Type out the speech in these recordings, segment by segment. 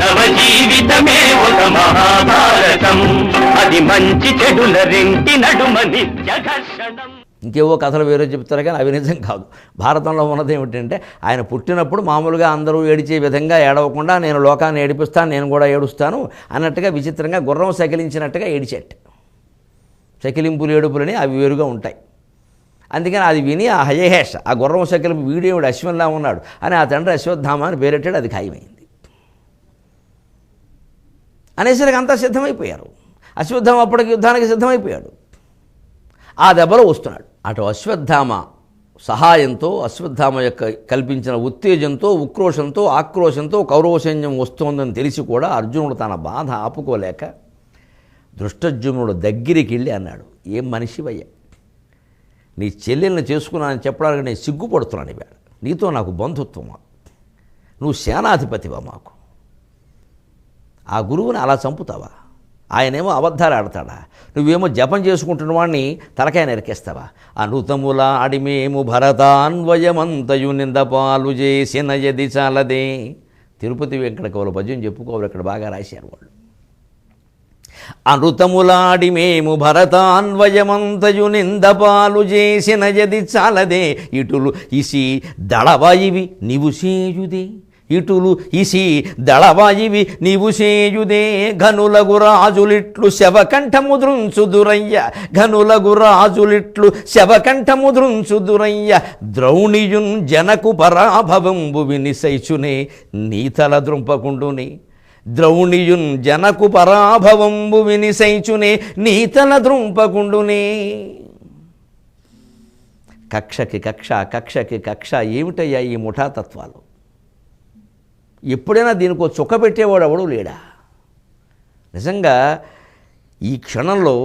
మానవ జీవితమే ఒక మహాభారతం, అది మంచి చెడుల రెంటి నడుమ నిత్య ఘర్షణం. ఇంకేవో కథలు వేరే చెప్తారు కానీ అవి నిజం కాదు. భారతంలో ఉన్నది ఏమిటంటే ఆయన పుట్టినప్పుడు మామూలుగా అందరూ ఏడిచే విధంగా ఏడవకుండా నేను లోకాన్ని ఏడిపిస్తాను, నేను కూడా ఏడుస్తాను అన్నట్టుగా విచిత్రంగా గుర్రం సకిలించినట్టుగా ఏడిచేట. సకిలింపులు ఏడుపులని అవి వేరుగా ఉంటాయి. అందుకని అది విని ఆ హయహేష ఆ గుర్రం సకిలింపు వీడేవుడు అశ్వంలా ఉన్నాడు అని ఆ తండ్రి అశ్వత్థామ అని పేరెట్టాడు. అది ఖాయమైంది. అనేసరికి అంతా సిద్ధమైపోయారు. అశ్వత్థామ అప్పటికి యుద్ధానికి సిద్ధమైపోయాడు. ఆ దెబ్బలో వస్తున్నాడు. అటు అశ్వత్థామ సహాయంతో అశ్వత్థామ యొక్క కల్పించిన ఉత్తేజంతో ఉక్రోషంతో ఆక్రోశంతో కౌరవ సైన్యం వస్తోందని తెలిసి కూడా అర్జునుడు తన బాధ ఆపుకోలేక దృష్టద్యుమ్నుడు దగ్గరికి వెళ్ళి అన్నాడు, ఏం మనిషివయ్యా, నీ చెల్లెల్ని చేసుకున్నానని చెప్పడానికి నేను సిగ్గుపడుతున్నాను. ఇవాళ నీతో నాకు బంధుత్వమా, నువ్వు సేనాధిపతివా మాకు, ఆ గురువుని అలా చంపుతావా? ఆయనేమో అబద్ధాలు ఆడతాడా? నువ్వేమో జపం చేసుకుంటున్న వాడిని తలకాయ నరికేస్తావా? అనుతముల అడిమేము భరతాన్వయమంతయు నిందపాలు చేసిన యది చాలదే. తిరుపతి వెంకట కవుల పద్యం చెప్పుకోవాలి, ఇక్కడ బాగా రాశారు వాళ్ళు. అనృతములాడి మేము భరతాన్వయమంతయు నిందపాలు చేసిన యది చాలదే. ఇటులు ఇసి దళవాయివి నీవు సేయుదే, ఇటులు ఇసి దళవాయివి నీవు సేయుదే. ఘనులగు రాజులిట్లు శవకంఠముద్రుంచుదురయ్య, ఘనులగు రాజులిట్లు శవకంఠముద్రుంచుదురయ్య. ద్రౌణియున్ జనకు పరాభవంబు వినిసైచునే నీతల ద్రుంపకుండునే. ద్రౌణియున్ జనకు పరాభవంబు వినిసైచునే నీతల ద్రుంపకుండునే. కక్షకి కక్ష, కక్షకి కక్ష. ఏమిటయ్యా ఈ ముఠాతత్వాలు? ఎప్పుడైనా దీనికో చుక్క పెట్టేవాడు ఎవడూ లేడా? నిజంగా ఈ క్షణంలో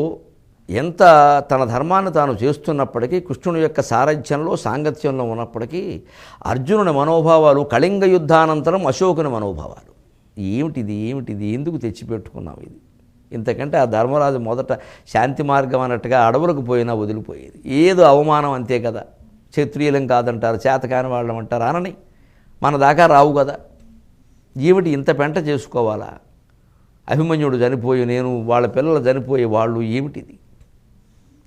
ఎంత తన ధర్మాన్ని తాను చేస్తున్నప్పటికీ, కృష్ణుని యొక్క సారథ్యంలో సాంగత్యంలో ఉన్నప్పటికీ అర్జునుని మనోభావాలు కళింగ యుద్ధానంతరం అశోకుని మనోభావాలు. ఏమిటిది, ఏమిటిది, ఎందుకు తెచ్చిపెట్టుకున్నాం ఇది? ఇంతకంటే ఆ ధర్మరాజు మొదట శాంతి మార్గం అన్నట్టుగా అడవులకు పోయినా వదిలిపోయేది. ఏదో అవమానం అంతే కదా. క్షత్రియులం కాదంటారు, చేతకాని వాళ్ళం అంటారు, అనని మన దాకా రావు కదా. ఏమిటి ఇంత పెంట చేసుకోవాలా? అభిమన్యుడు చనిపోయి నేను వాళ్ళ పిల్లలు చనిపోయే వాళ్ళు ఏమిటిది?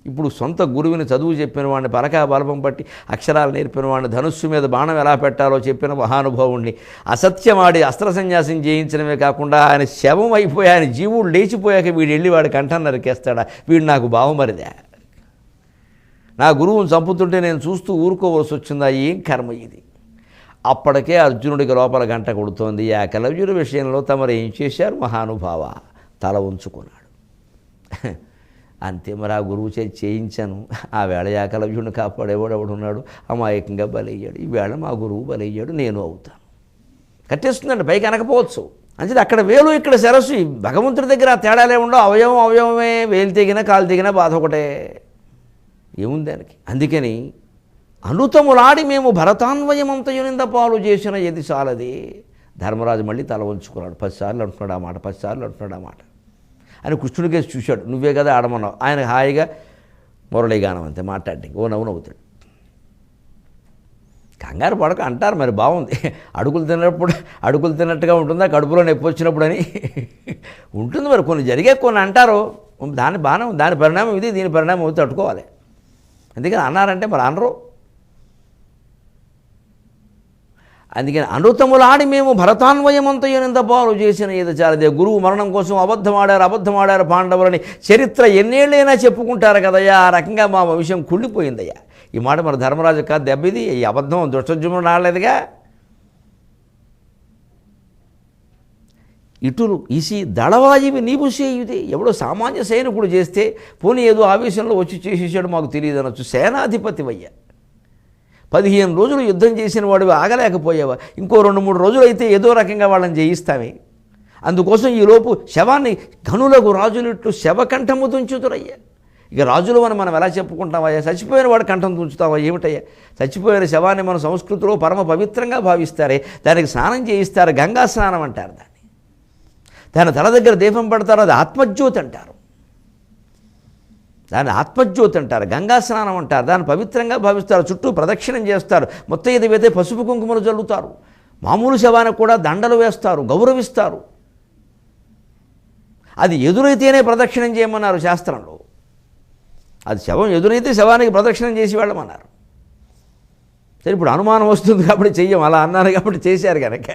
ఇప్పుడు సొంత గురువుని చదువు చెప్పిన వాడిని, పరకా బలపం పట్టి అక్షరాలు నేర్పిన వాడిని, ధనుస్సు మీద బాణం ఎలా పెట్టాలో చెప్పిన మహానుభావుణ్ణి అసత్యమాడి అస్త్ర సన్యాసం చేయించడమే కాకుండా ఆయన శవం అయిపోయి ఆయన జీవుడు లేచిపోయాక వీడు వెళ్ళి వాడి కంఠం నరికేస్తాడా? వీడు నాకు బావమరిదా? నా గురువుని చంపుతుంటే నేను చూస్తూ ఊరుకోవలసి వచ్చిందా? ఏం కర్మ ఇది? అప్పటికే అర్జునుడికి లోపల గంట కొడుతోంది. ఏకలవ్యుడి విషయంలో తమరు ఏం చేశారు మహానుభావ? తల ఉంచుకున్నాడు. అంతే మరి ఆ గురువు చేయించాను. ఆ వేళ ఏకలవ్యుడిని కాపాడేవాడు ఎవడున్నాడు? అమాయకంగా బలయ్యాడు. ఈ వేళ మా గురువు బలయ్యాడు, నేను అవుతాను. కట్టేస్తుందండి, పైకి అనకపోవచ్చు. అంటే అక్కడ వేలు ఇక్కడ శిరస్సు. భగవంతుడి దగ్గర ఆ తేడాలే ఉండవు. అవయవం అవయవమే. వేలు తెగినా కాలు తెగినా బాధ ఒకటే. ఏముంది దానికి? అందుకని అనుతములాడి మేము భరతాన్వయమంతయు నిందపాలు చేసిన యది చాలదే. ధర్మరాజు మళ్ళీ తల ఉంచుకున్నాడు. 10 సార్లు అంటున్నాడు ఆ మాట, 10 సార్లు అంటున్నాడు ఆ మాట. ఆయన కృష్ణుడికేసి చూశాడు. నువ్వే కదా ఆడమన్నావు. ఆయన హాయిగా మురళీగానం అంతే మాట్లాడి ఓ నవ్వు నవ్వుతాడు. కంగారు పడక అంటారు మరి, బాగుంది. అడుగులు తిన్నట్టుగా ఉంటుందా కడుపులో నొప్పి వచ్చినప్పుడు అని? ఉంటుంది మరి. కొన్ని జరిగే కొన్ని అంటారు. దాని బాణం, దాని పరిణామం ఇది, దీని పరిణామం ఇది, తట్టుకోవాలి. అందుకని అన్నారంటే మరి అనరు. అందుకని అనృతములాడి మేము భరతాన్వయమంతయు నిందపాలు చేసిన ఏది చాలదే. గురువు మరణం కోసం అబద్ధమాడారు పాండవులని చరిత్ర ఎన్నేళ్ళైనా చెప్పుకుంటారు కదయ్యా. ఆ రకంగా మా వంశం కుళ్ళిపోయిందయ్యా. ఈ మాట మన ధర్మరాజు కాదు దెబ్బది. ఈ అబద్ధం దుష్టజుమ్నుడు ఆడలేదుగా. ఇటులు ఇసి దళవాయివి నీవు సేయుదే. ఎవడో సామాన్య సైనికుడు చేస్తే పోనీ ఏదో ఆవేశంలో వచ్చి చేసేసాడు మాకు తెలియదు అనొచ్చు. సేనాధిపతివయ్యా, 15 రోజులు యుద్ధం చేసిన వాడివి ఆగలేకపోయావా? ఇంకో 2-3 రోజులు అయితే ఏదో రకంగా వాళ్ళని జయిస్తామే. అందుకోసం ఈలోపు శవాన్ని ఘనులకు రాజులిట్లు శవకంఠము తుంచుతురయ్యా. ఇక రాజులు మనం ఎలా చెప్పుకుంటామయ్యా? చచ్చిపోయిన వాడు కంఠం తుంచుతావా? ఏమిటయ్యా? చచ్చిపోయిన శవాన్ని మన సంస్కృతిలో పరమ పవిత్రంగా భావిస్తారే. దానికి స్నానం చేయిస్తారు, గంగా స్నానం అంటారు దాన్ని. దాని తల దగ్గర దీపం పెడతారు, అది ఆత్మజ్యోతి అంటారు. దాన్ని ఆత్మజ్యోతి అంటారు, గంగా స్నానం అంటారు. దాన్ని పవిత్రంగా భావిస్తారు. చుట్టూ ప్రదక్షిణం చేస్తారు. మొత్తం ఏదైతే పసుపు కుంకుమలు జల్లుతారు. మామూలు శవానికి కూడా దండలు వేస్తారు, గౌరవిస్తారు. అది ఎదురైతేనే ప్రదక్షిణం చేయమన్నారు శాస్త్రంలో. అది శవం ఎదురైతే శవానికి ప్రదక్షిణం చేసి వెళ్ళమన్నారు. సరే, ఇప్పుడు అనుమానం వస్తుంది కాబట్టి చెయ్యం, అలా అన్నారు కాబట్టి చేశారు కనుక.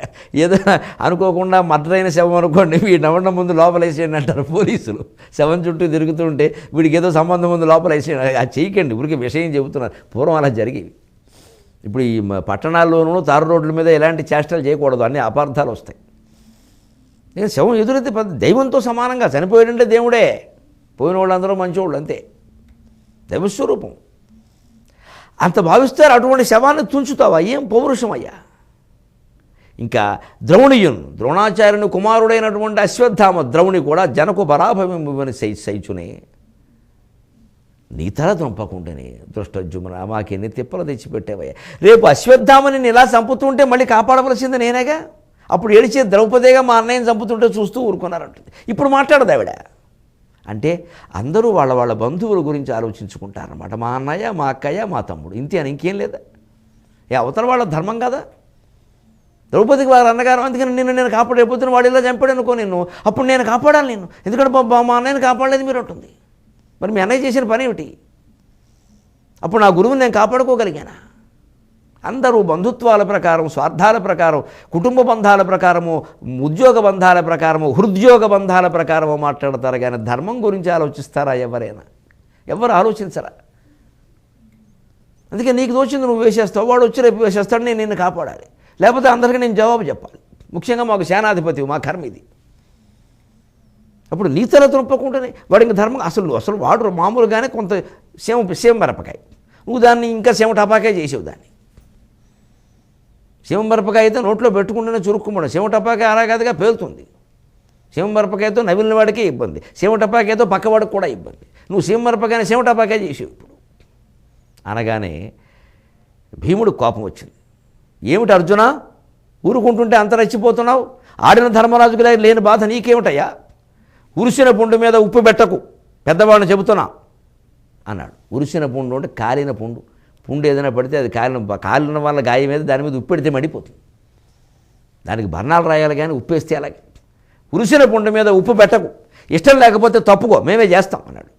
ఏదైనా అనుకోకుండా మర్డర్ అయిన శవం అనుకోండి, వీడు నవ్వడం ముందు లోపలేసేయండి అంటారు పోలీసులు. శవం చుట్టూ తిరుగుతుంటే వీడికి ఏదో సంబంధం ముందు లోపలేసేయండి. అది చేయకండి, ఊరికి విషయం చెబుతున్నారు. పూర్వం అలా జరిగేవి. ఇప్పుడు ఈ పట్టణాల్లోనూ తారు రోడ్ల మీద ఎలాంటి చేష్టలు చేయకూడదు, అన్ని అపార్థాలు వస్తాయి. శవం ఎదురైతే దైవంతో సమానంగా, చనిపోయాడంటే దేవుడే, పోయిన వాళ్ళందరూ మంచివాళ్ళు అంతే, దైవస్వరూపం అంత భావిస్తారు. అటువంటి శవాన్ని తుంచుతావా? ఏం పౌరుషం అయ్యా. ఇంకా ద్రోణాచార్యుని కుమారుడైనటువంటి అశ్వత్థామ ద్రౌణి కూడా జనకు పరాభవని సైచునే, నీ తల తుంపకుండానే దృష్టజుమ్న మాకెన్ని తిప్పలు తెచ్చిపెట్టావయ్యా. రేపు అశ్వత్థామని నేను ఇలా చంపుతుంటే మళ్ళీ కాపాడవలసింది నేనేగా. అప్పుడు ఏడిచే ద్రౌపదేగా మా అన్నయ్యని చంపుతుంటే చూస్తూ ఊరుకున్నారంటుంది. ఇప్పుడు మాట్లాడదు ఆవిడ. అంటే అందరూ వాళ్ళ వాళ్ళ బంధువుల గురించి ఆలోచించుకుంటారన్నమాట. మా అన్నయ్య, మా అక్కయ్య, మా తమ్ముడు, ఇంతే అని ఇంకేం లేదా. అవతల వాళ్ళ ధర్మం కదా. ద్రౌపదికి వారి అన్నగారు, అందుకని నేను కాపాడైపోతున్న వాడు ఇలా చంపాడు అనుకో నిన్ను, అప్పుడు నేను కాపాడాలి నిన్ను, ఎందుకంటే మా అన్నయ్యని కాపాడలేదు మీరు ఉంటుంది. మరి మీ అన్నయ్య చేసిన పని ఏమిటి? అప్పుడు నా గురువుని నేను కాపాడుకోగలిగానా? అందరూ బంధుత్వాల ప్రకారం, స్వార్థాల ప్రకారం, కుటుంబ బంధాల ప్రకారము, ఉద్యోగ బంధాల ప్రకారము, హృద్యోగ బంధాల ప్రకారము మాట్లాడతారు కానీ ధర్మం గురించి ఆలోచిస్తారా ఎవరైనా? ఎవరు ఆలోచించరా. అందుకే నీకు దోచింది నువ్వు వేసేస్తావు, వాడు వచ్చి రేపు వేసేస్తాడు, నేను నిన్ను కాపాడాలి, లేకపోతే అందరికీ నేను జవాబు చెప్పాలి. ముఖ్యంగా మాకు సేనాధిపతి, మా కర్మ ఇది. అప్పుడు నీ తల త్రొప్పకుండానే వాడు ఇంక ధర్మం అసలు వాడు మామూలుగానే కొంత సేమ మిరపకాయ, నువ్వు దాన్ని ఇంకా సేమ టపాకాయ చేసేవు. దాన్ని సేమ మిరపకాయ అయితే నోట్లో పెట్టుకుంటేనే చురుక్కుమడం, సేమ టపాకాయ అలా కాదుగా పేలుతుంది. సేమ మిరపకాయతో నవిలిన వాడికే ఇబ్బంది, సేమ టపాకాయతో పక్కవాడికి కూడా ఇబ్బంది. నువ్వు సేమ మిరపకాయని సేమ టపాకాయ చేసేవు. ఇప్పుడు అనగానే భీముడు కోపం వచ్చింది. ఏమిటి అర్జున, ఊరుకుంటుంటే అంత రెచ్చిపోతున్నావు? ఆడిన ధర్మరాజుకి లేని బాధ నీకేమిటయ్యా? ఉరిసిన పుండు మీద ఉప్పు పెట్టకు, పెద్దవాడిని చెబుతున్నా అన్నాడు. ఉరిసిన పుండు అంటే కాలిన పుండు. పుండు ఏదైనా పడితే అది కాలిన వల్ల గాయం మీద దాని మీద ఉప్పు పెడితే మడిపోతుంది. దానికి బర్ణాలు రాయాలి కానీ ఉప్పేస్తే అలాగే. ఉరిసిన పుండు మీద ఉప్పు పెట్టకు, ఇష్టం లేకపోతే తప్పుకో, మేమే చేస్తాం అన్నాడు.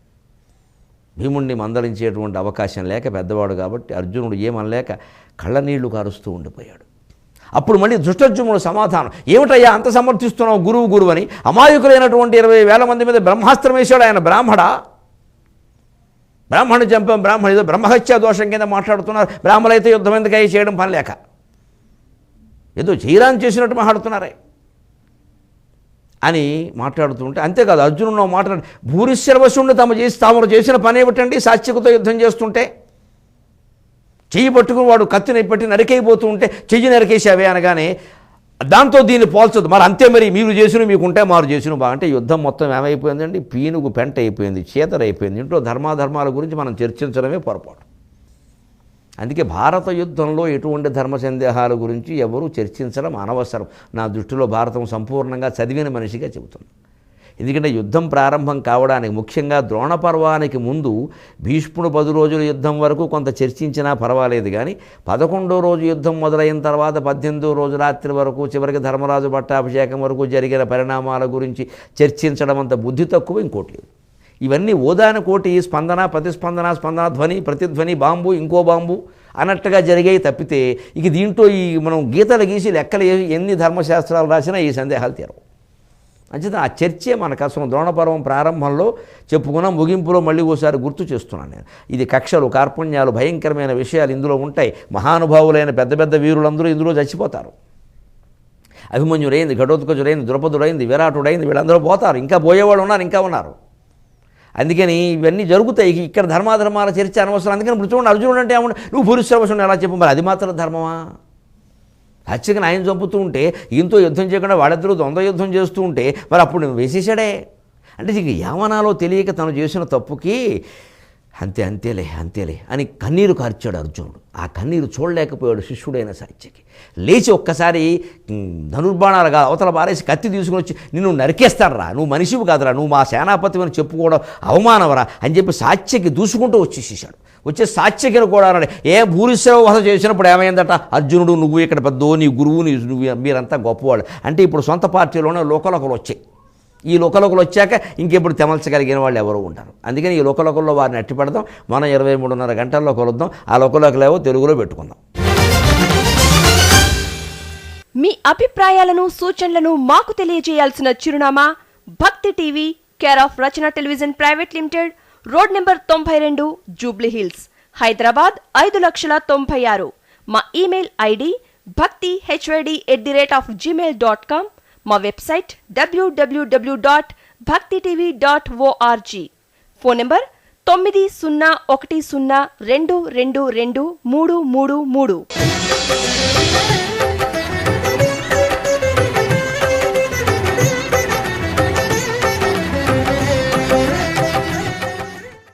భీముడిని మందలించేటువంటి అవకాశం లేక, పెద్దవాడు కాబట్టి అర్జునుడు ఏమనలేక కళ్ళ నీళ్లు కారుస్తూ ఉండిపోయాడు. అప్పుడు మళ్ళీ ధృష్టద్యుమ్నుడు సమాధానం, ఏమిటయ్యా అంత సమర్థిస్తున్నావు గురువు అని? అమాయకులైనటువంటి 20,000 మంది మీద బ్రహ్మాస్త్రం వేశాడు ఆయన. బ్రాహ్మణుడు చంపాం, ఏదో బ్రహ్మహత్యా దోషం కింద మాట్లాడుతున్నారు. బ్రాహ్మణులైతే యుద్ధం ఎందుకై చేయడం పని లేక ఏదో చేయరాని చేసినట్టు మాట్లాడుతున్నారే అని మాట్లాడుతుంటే, అంతేకాదు అర్జునుడు మాట్లాడు, భూరిశ్రవశుణ్ణి తాము చేసిన పని ఏమిటండి? సాత్యకుతో యుద్ధం చేస్తుంటే చెయ్యి పట్టుకుని వాడు కత్తిని పెట్టి నరికైపోతూ ఉంటే చెయ్యి నరికేసావే అనగానే, దాంతో దీన్ని పోల్చదు. మరి అంతే, మరి మీరు చేసిన మీకుంటే మారు చేసిన బాగుంటే యుద్ధం మొత్తం ఏమైపోయిందండి? పీనుగు పెంట అయిపోయింది, చీతరైపోయింది. ఇంట్లో ధర్మాధర్మాల గురించి మనం చర్చించడమే పొరపాటు. అందుకే భారత యుద్ధంలో ఎటువంటి ధర్మ సందేహాల గురించి ఎవరూ చర్చించడం అనవసరం. నా దృష్టిలో భారతం సంపూర్ణంగా చదివిన మనిషిగా చెబుతుంది. ఎందుకంటే యుద్ధం ప్రారంభం కావడానికి, ముఖ్యంగా ద్రోణ పర్వానికి ముందు భీష్ముడు 10 రోజుల యుద్ధం వరకు కొంత చర్చించినా పర్వాలేదు కానీ 11వ రోజు యుద్ధం మొదలైన తర్వాత 18వ రోజు రాత్రి వరకు, చివరికి ధర్మరాజు పట్టాభిషేకం వరకు జరిగిన పరిణామాల గురించి చర్చించడం అంత బుద్ధి తక్కువ ఇంకోటి లేదు. ఇవన్నీ ఓదాన కోటి స్పందన, ప్రతిస్పందన, స్పందన, ధ్వని, ప్రతిధ్వని, బాంబు, ఇంకో బాంబు అన్నట్టుగా జరిగాయి తప్పితే, ఇక దీంట్లో మనం గీతలు గీసి లెక్కలు ఎన్ని ధర్మశాస్త్రాలు రాసినా ఈ సందేహాలు తీరవు. అంచేత ఆ చర్చే మనకు అసలు ద్రోణపర్వం ప్రారంభంలో చెప్పుకున్న ముగింపులో మళ్ళీ ఓసారి గుర్తు చేస్తున్నాను నేను. ఇది కక్షలు, కార్పణ్యాలు, భయంకరమైన విషయాలు ఇందులో ఉంటాయి. మహానుభావులైన పెద్ద పెద్ద వీరులందరూ ఇందులో చచ్చిపోతారు. అభిమన్యుడైంది, ఘటోత్కచుడైంది, ద్రౌపదుడైంది, విరాటుడైంది, వీళ్ళందరూ పోతారు. ఇంకా పోయేవాళ్ళు ఉన్నారు, ఇంకా ఉన్నారు. అందుకని ఇవన్నీ జరుగుతాయి. ఇక్కడ ధర్మాధర్మాల చర్చ అనవసరం. అందుకని ఇప్పుడు చూడండి, అర్జునుడు అంటే ఏమన్నా నువ్వు భూరిశ్రవశుని ఎలా చెప్పు? మరి అది మాత్రం ధర్మమా? హత్యగా ఆయన చంపుతూ ఉంటే, ఈయంతో యుద్ధం చేయకుండా వాళ్ళిద్దరూ ద్వంద్వ యుద్ధం చేస్తూ ఉంటే మరి అప్పుడు నువ్వు వేసేసాడే అంటే, ఇక ఏమనాలో తెలియక తను చేసిన తప్పుకి అంతేలే అని కన్నీరు కార్చాడు అర్జునుడు. ఆ కన్నీరు చూడలేకపోయాడు శిష్యుడైన సాత్యకి. లేచి ఒక్కసారి ధనుర్బాణాలుగా అవతల బారేసి కత్తి తీసుకుని వచ్చి, నిన్ను నరికేస్తాడరా, నువ్వు మనిషివి కాదురా, నువ్వు మా సేనాపతి అని చెప్పుకోవడం అవమానవరా అని చెప్పి సాత్యకి దూసుకుంటూ వచ్చేసేసాడు. వచ్చే సాత్యకిని కూడా అన్నాడు, భూరిశ్రవ వధ చేసినప్పుడు ఏమైందట? అర్జునుడు, నువ్వు ఇక్కడ పెద్ద, నీ గురువు, మీరంతా గొప్పవాళ్ళు అంటే ఇప్పుడు సొంత పార్టీలోనే లోకలోకలు వచ్చాయి. ఈ లోకలోకలు వచ్చాక ఇంకెప్పుడు తెమల్చగలిగిన వాళ్ళు ఎవరు ఉంటారు. అందుకని ఈ లోకలోకల్లో వారిని అట్టి పెడదాం. మనం 23:30 గంటల్లో కొలుద్దాం. ఆ లోకలోకలేవో తెలుగులో పెట్టుకుందాం. మీ అభిప్రాయాలను సూచనలను మాకు తెలియజేయాల్సిన చిరునామా భక్తి TV, care of Rachana television private limited, road number 92, Jubilee hills, Hyderabad 5,96,000. మా ఇమెయిల్ ఐడి bhaktihyd@gmail.com. మా వెబ్సైట్ www.bhaktitv.org. Phone number 9010222333.